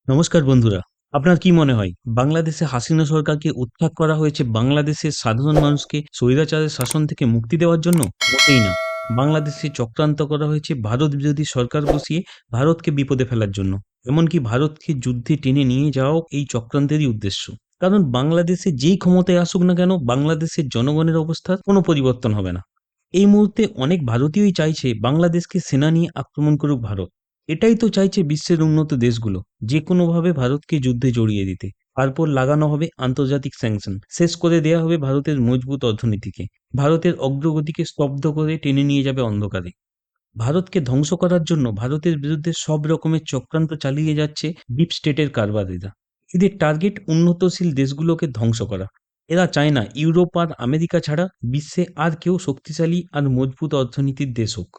নমস্কার বন্ধুরা। আপনার কি মনে হয় বাংলাদেশে হাসিনা সরকারকে উৎখাত করা হয়েছে বাংলাদেশের সাধারণ মানুষকে স্বৈরাচারের শাসন থেকে মুক্তি দেওয়ার জন্য? মোটেই না। বাংলাদেশে চক্রান্ত করা হয়েছে ভারত বিরোধী সরকার বসিয়ে ভারতকে বিপদে ফেলার জন্য। এমনকি ভারতকে যুদ্ধে টেনে নিয়ে যাওয়াও এই চক্রান্তেরই উদ্দেশ্য। কারণ বাংলাদেশে যেই ক্ষমতায় আসুক না কেন, বাংলাদেশের জনগণের অবস্থার কোনো পরিবর্তন হবে না। এই মুহূর্তে অনেক ভারতীয়ই চাইছে বাংলাদেশকে সেনা নিয়ে আক্রমণ করুক ভারত। এটাই তো চাইছে বিশ্বের উন্নত দেশগুলো, যে কোনোভাবে ভারতকে যুদ্ধে জড়িয়ে দিতে। তারপর লাগানো হবে আন্তর্জাতিক স্যাংশন, শেষ করে দেয়া হবে ভারতের মজবুত অর্থনীতিকে, ভারতের অগ্রগতিকে স্তব্ধ করে টেনে নিয়ে যাবে অন্ধকারে। ভারতকে ধ্বংস করার জন্য ভারতের বিরুদ্ধে সব রকমের চক্রান্ত চালিয়ে যাচ্ছে ডিপ স্টেটের কারবারিরা। এদের টার্গেট উন্নতশীল দেশগুলোকে ধ্বংস করা। এরা চায় না ইউরোপ আর আমেরিকা ছাড়া বিশ্বে আর কেউ শক্তিশালী আর মজবুত অর্থনীতির দেশ হোক।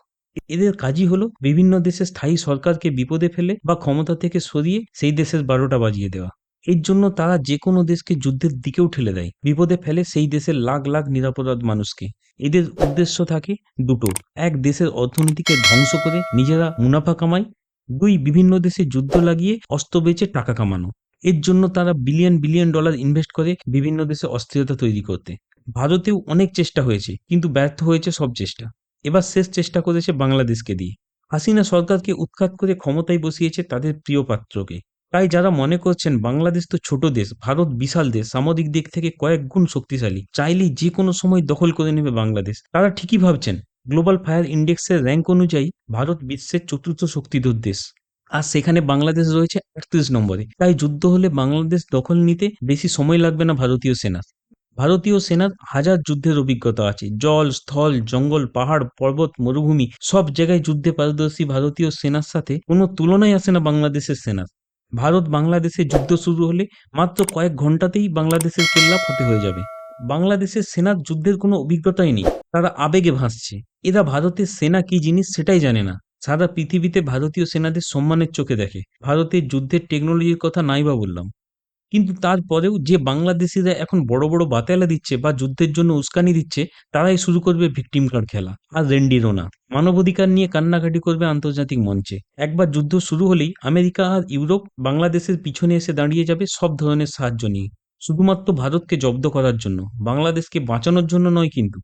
এদের কাজই হলো বিভিন্ন দেশের স্থায়ী সরকারকে বিপদে ফেলে বা ক্ষমতা থেকে সরিয়ে সেই দেশের ১২টা বাজিয়ে দেওয়া। এর জন্য তারা যে কোনো দেশকে যুদ্ধের দিকেও ঠেলে দেয়, বিপদে ফেলে সেই দেশের লাখ লাখ নিরপরাধ মানুষকে। এদের উদ্দেশ্য থাকে দুটো: এক, দেশের অর্থনীতিকে ধ্বংস করে নিজেরা মুনাফা কামায়; দুই, বিভিন্ন দেশে যুদ্ধ লাগিয়ে অস্ত্র বেচে টাকা কামানো। এর জন্য তারা বিলিয়ন বিলিয়ন ডলার ইনভেস্ট করে বিভিন্ন দেশে অস্থিরতা তৈরি করতে। ভারতেও অনেক চেষ্টা হয়েছে, কিন্তু ব্যর্থ হয়েছে সব চেষ্টা। এবার শেষ চেষ্টা করেছে বাংলাদেশকে দিয়ে। হাসিনা সরকারকে উৎখাত করে ক্ষমতায় বসিয়েছে তাদের প্রিয় পাত্রকে। তাই যারা মনে করছেন বাংলাদেশ তো ছোট দেশ, ভারত বিশাল দেশ, সামরিক দিক থেকে কয়েক গুণ শক্তিশালী, চাইলেই যে কোনো সময় দখল করে নেবে বাংলাদেশ, তারা ঠিকই ভাবছেন। গ্লোবাল ফায়ার ইন্ডেক্সের র্যাঙ্ক অনুযায়ী ভারত বিশ্বের চতুর্থ শক্তিধর দেশ, আর সেখানে বাংলাদেশ রয়েছে ৩৮ নম্বরে। তাই যুদ্ধ হলে বাংলাদেশ দখল নিতে বেশি সময় লাগবে না ভারতীয় সেনার। ভারতীয় সেনার হাজার যুদ্ধের অভিজ্ঞতা আছে। জল, স্থল, জঙ্গল, পাহাড়, পর্বত, মরুভূমি সব জায়গায় যুদ্ধে পারদর্শী ভারতীয় সেনার সাথে কোনো তুলনাই আসে না বাংলাদেশের সেনার। ভারত বাংলাদেশে যুদ্ধ শুরু হলে মাত্র কয়েক ঘন্টাতেই বাংলাদেশের কেল্লা ফতেহ হয়ে যাবে। বাংলাদেশের সেনার যুদ্ধের কোনো অভিজ্ঞতাই নেই, তারা আবেগে ভাসছে। এরা ভারতের সেনা কি জিনিস সেটাই জানে না। সারা পৃথিবীতে ভারতীয় সেনাদের সম্মানের চোখে দেখে, ভারতের যুদ্ধের টেকনোলজির কথা নাই বা বললাম। কিন্তু তারপরেও যে বাংলাদেশিরা এখন বড় বড় বাতেলা দিচ্ছে বা যুদ্ধের জন্য উস্কানি দিচ্ছে, তারাই শুরু করবে ভিকটিম কার্ড খেলা আর রেন্ডিরও না। মানবাধিকার নিয়ে কান্নাকাটি করবে আন্তর্জাতিক মঞ্চে। একবার যুদ্ধ শুরু হলেই আমেরিকা আর ইউরোপ বাংলাদেশের পিছনে এসে দাঁড়িয়ে যাবে সব ধরনের সাহায্য নিয়ে, শুধুমাত্র ভারতকে জব্দ করার জন্য, বাংলাদেশকে বাঁচানোর জন্য নয় কিন্তু।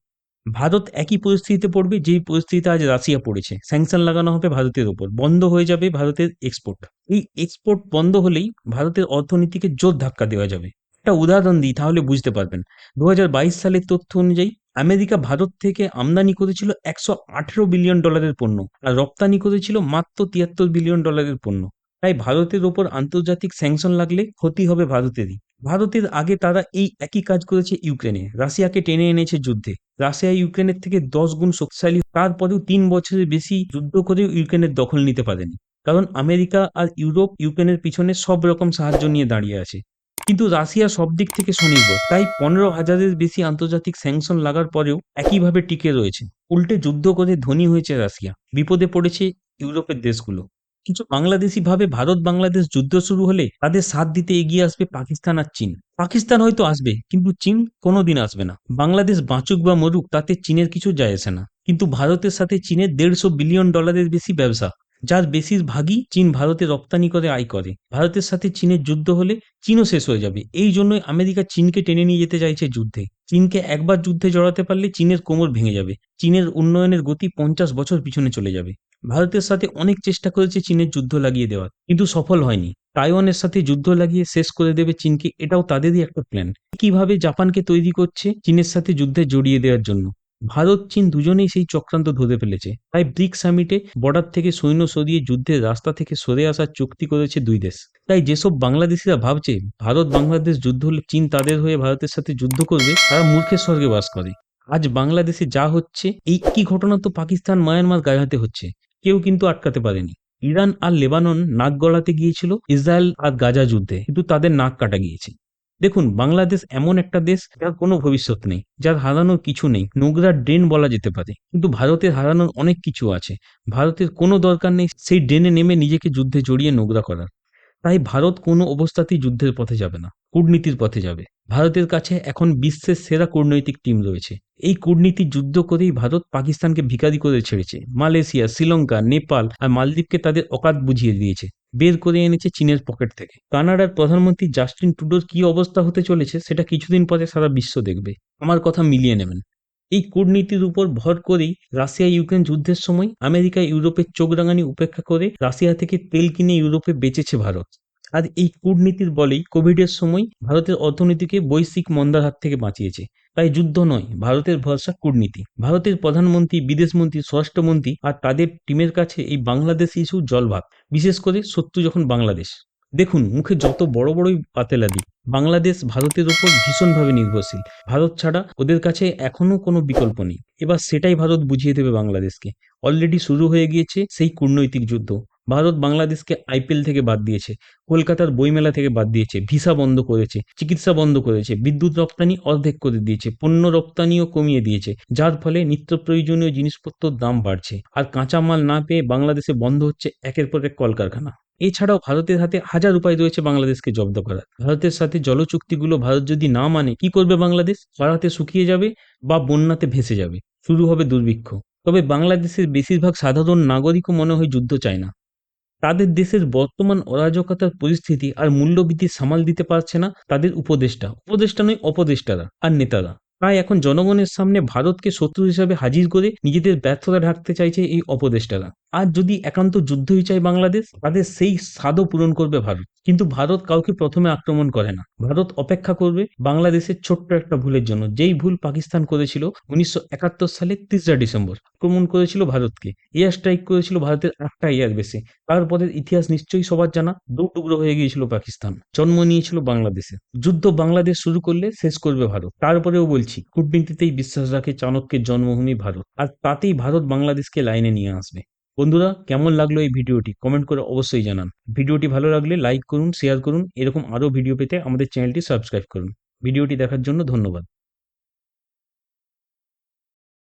ভারত একই পরিস্থিতিতে পড়বে যেই পরিস্থিতিতে আজ রাশিয়া পড়েছে। স্যাংশন লাগানো হবে ভারতের উপর, বন্ধ হয়ে যাবে ভারতের এক্সপোর্ট। এই এক্সপোর্ট বন্ধ হলেই ভারতের অর্থনীতিকে জোর ধাক্কা দেওয়া যাবে। একটা উদাহরণ দিই তাহলে বুঝতে পারবেন। ২০২২ সালের তথ্য অনুযায়ী আমেরিকা ভারত থেকে আমদানি করেছিল $১১৮ বিলিয়ন পণ্য, আর রপ্তানি করেছিল মাত্র $৭৩ বিলিয়ন পণ্য। তাই ভারতের ওপর আন্তর্জাতিক স্যাংশন লাগলে ক্ষতি হবে ভারতেরই। ভারতের আগে তারা এই একই কাজ করেছে ইউক্রেনে, রাশিয়াকে টেনে এনেছে যুদ্ধে। রাশিয়া ইউক্রেনের থেকে ১০ গুণ শক্তিশালী, তারপরেও ৩ বছরের বেশি যুদ্ধ করেও ইউক্রেনের দখল নিতে পারেনি। কারণ আমেরিকা আর ইউরোপ ইউক্রেনের পিছনে সব রকম সাহায্য নিয়ে দাঁড়িয়ে আছে। কিন্তু রাশিয়া সব দিক থেকে স্বনির্ভর, তাই ১৫,০০০-এর বেশি আন্তর্জাতিক স্যাংশন লাগার পরেও একইভাবে টিকে রয়েছে। উল্টে যুদ্ধ করে ধনী হয়েছে রাশিয়া, বিপদে পড়েছে ইউরোপের দেশগুলো। কিছু বাংলাদেশি ভাবে ভারত বাংলাদেশ যুদ্ধ শুরু হলে তাদের সাথ দিতে এগিয়ে আসবে পাকিস্তান আর চীন। পাকিস্তান হয়তো আসবে, কিন্তু চীন কোনোদিন আসবে না। বাংলাদেশ বাঁচুক বা মরুক তাতে চীনের কিছু যায় আসে না। কিন্তু ভারতের সাথে চীনের $১৫০ বিলিয়ন বেশি ব্যবসা, যার বেশিরভাগই চীন ভারতে রপ্তানি করে আয় করে। ভারতের সাথে চীনের যুদ্ধ হলে চীনও শেষ হয়ে যাবে। এই জন্যই আমেরিকা চীনকে টেনে নিয়ে যেতে চাইছে যুদ্ধে। চীনকে একবার যুদ্ধে জড়াতে পারলে চীনের কোমর ভেঙে যাবে, চীনের উন্নয়নের গতি ৫০ বছর পিছনে চলে যাবে। ভারতের সাথে অনেক চেষ্টা করেছে চীনের যুদ্ধ লাগিয়ে দেওয়ার, কিন্তু সফল হয়নি। তাইওয়ানের সাথে যুদ্ধ লাগিয়ে শেষ করে দেবে চীনকে, এটাও তাদেরই একটা প্ল্যান। কিভাবে জাপানকে তৈরি করছে চীনের সাথে যুদ্ধে জড়িয়ে দেওয়ার জন্য। ভারত চীন দুজনেই সেই চক্রান্ত ধরে ফেলেছে। তাই ব্রিক্স সামিটে বর্ডার থেকে সৈন্য সরিয়ে যুদ্ধের রাস্তা থেকে সরে আসার চুক্তি করেছে দুই দেশ। তাই যেসব বাংলাদেশিরা ভাবছে ভারত বাংলাদেশ যুদ্ধ হলে চীন তাদের হয়ে ভারতের সাথে যুদ্ধ করবে, তারা মূর্খের স্বর্গে বাস করে। আজ বাংলাদেশে যা হচ্ছে, এই কি ঘটনা তো পাকিস্তান মায়ানমার গায়ে হাতে হচ্ছে, কেউ কিন্তু আটকাতে পারেনি। ইরান আর লেবানন নাক গলাতে গিয়েছিল ইসরায়েল আর গাজা যুদ্ধে, কিন্তু তাদের নাক কাটা গিয়েছে। দেখুন, বাংলাদেশ এমন একটা দেশ যার কোনো ভবিষ্যৎ নেই, যার হারানোর কিছু নেই, নোংরা ড্রেন বলা যেতে পারে। কিন্তু ভারতের হারানোর অনেক কিছু আছে। ভারতের কোনো দরকার নেই সেই ড্রেনে নেমে নিজেকে যুদ্ধে জড়িয়ে নোংরা করার। তাই ভারত কোনো অবস্থাতেই যুদ্ধের পথে যাবে না, কূটনীতির পথে যাবে। ভারতের কাছে এখন বিশ্বের সেরা কূটনৈতিক টিম রয়েছে। এই কূটনীতির যুদ্ধ করেই ভারত পাকিস্তানকে ভিখারি করে ছেড়েছে। মালয়েশিয়া, শ্রীলঙ্কা, নেপাল আর মালদ্বীপকে তাদের অকাত বুঝিয়ে দিয়েছে। বের করে এনেছে চীনের পকেট থেকে। কানাডার প্রধানমন্ত্রী জাস্টিন ট্রুডোর কি অবস্থা হতে চলেছে সেটা কিছুদিন পরে সারা বিশ্ব দেখবে। আমার কথা মিলিয়ে নেবেন। এই কূটনীতির উপর ভর করেই রাশিয়া ইউক্রেন যুদ্ধের সময় আমেরিকা ইউরোপের চোখ রাঙানি উপেক্ষা করে রাশিয়া থেকে তেল কিনে ইউরোপে বেচেছে ভারত। আর এই কূটনীতির বলেই কোভিডের সময় ভারতের অর্থনীতিকে বৈশ্বিক মন্দার হাত থেকে বাঁচিয়েছে। তাই যুদ্ধ নয়, ভারতের ভরসা কূটনীতি। ভারতের প্রধানমন্ত্রী, বিদেশমন্ত্রী, স্বরাষ্ট্রমন্ত্রী আর তাদের টিমের কাছে এই বাংলাদেশ ইস্যু জলভাত, বিশেষ করে শত্রু যখন বাংলাদেশ। দেখুন, মুখে যত বড় বড়ই পাতেলাদি, বাংলাদেশ ভারতের উপর ভীষণভাবে নির্ভরশীল। ভারত ছাড়া ওদের কাছে এখনো কোনো বিকল্প নেই। এবার সেটাই ভারত বুঝিয়ে দেবে বাংলাদেশকে। অলরেডি শুরু হয়ে গিয়েছে সেই কূটনৈতিক যুদ্ধ। ভারত বাংলাদেশকে আইপিএল থেকে বাদ দিয়েছে, কলকাতার বইমেলা থেকে বাদ দিয়েছে, ভিসা বন্ধ করেছে, চিকিৎসা বন্ধ করেছে, বিদ্যুৎ রপ্তানি অর্ধেক করে দিয়েছে, পণ্য রপ্তানিও কমিয়ে দিয়েছে, যার ফলে নিত্য প্রয়োজনীয় জিনিসপত্রের দাম বাড়ছে। আর কাঁচামাল না পেয়ে বাংলাদেশে বন্ধ হচ্ছে একের পর এক কলকারখানা। এছাড়াও ভারতের হাতে হাজার উপায় রয়েছে বাংলাদেশকে জব্দ করার। ভারতের সাথে জলচুক্তিগুলো ভারত যদি না মানে কি করবে বাংলাদেশ? খরাতে শুকিয়ে যাবে বা বন্যাতে ভেসে যাবে। শুরু হবে দুর্ভিক্ষ। তবে বাংলাদেশের বেশিরভাগ সাধারণ নাগরিকও মনে হয় যুদ্ধ চায় না। তাদের দেশের বর্তমান অরাজকতার পরিস্থিতি আর মূল্যবৃদ্ধি সামাল দিতে পারছে না তাদের উপদেষ্টা নয়, অপদেষ্টারা আর নেতারা। তাই এখন জনগণের সামনে ভারতকে শত্রু হিসাবে হাজির করে নিজেদের ব্যর্থতা ঢাকতে চাইছে এই অপদেষ্টারা। আর যদি একান্ত যুদ্ধই চায় বাংলাদেশ, তাদের সেই স্বাদও পূরণ করবে ভারত। কিন্তু ভারত কাউকে প্রথমে আক্রমণ করে না। ভারত অপেক্ষা করবে বাংলাদেশের ছোট্ট একটা ভুলের জন্য, যেই ভুল পাকিস্তান করেছিল 1971 সালের 3রা ডিসেম্বর। আক্রমণ করেছিল ভারতকে, এয়ার স্ট্রাইক করেছিল ভারতের 8টা এয়ার বেসে। তারপরের ইতিহাস নিশ্চয়ই সবার জানা, দু টুকরো হয়ে গিয়েছিল পাকিস্তান, জন্ম নিয়েছিল বাংলাদেশে। যুদ্ধ বাংলাদেশ শুরু করলে শেষ করবে ভারত। তারপরেও বলছি, কূটনীতিতেই বিশ্বাস রাখে চাণক্যের জন্মভূমি ভারত, আর তাতেই ভারত বাংলাদেশকে লাইনে নিয়ে আসবে। বন্ধুরা, কেমন লাগলো এই ভিডিওটি কমেন্ট করে অবশ্যই জানান। ভিডিওটি ভালো লাগলে লাইক করুন, শেয়ার করুন। এরকম আরও ভিডিও পেতে আমাদের চ্যানেলটি সাবস্ক্রাইব করুন। ভিডিওটি দেখার জন্য ধন্যবাদ।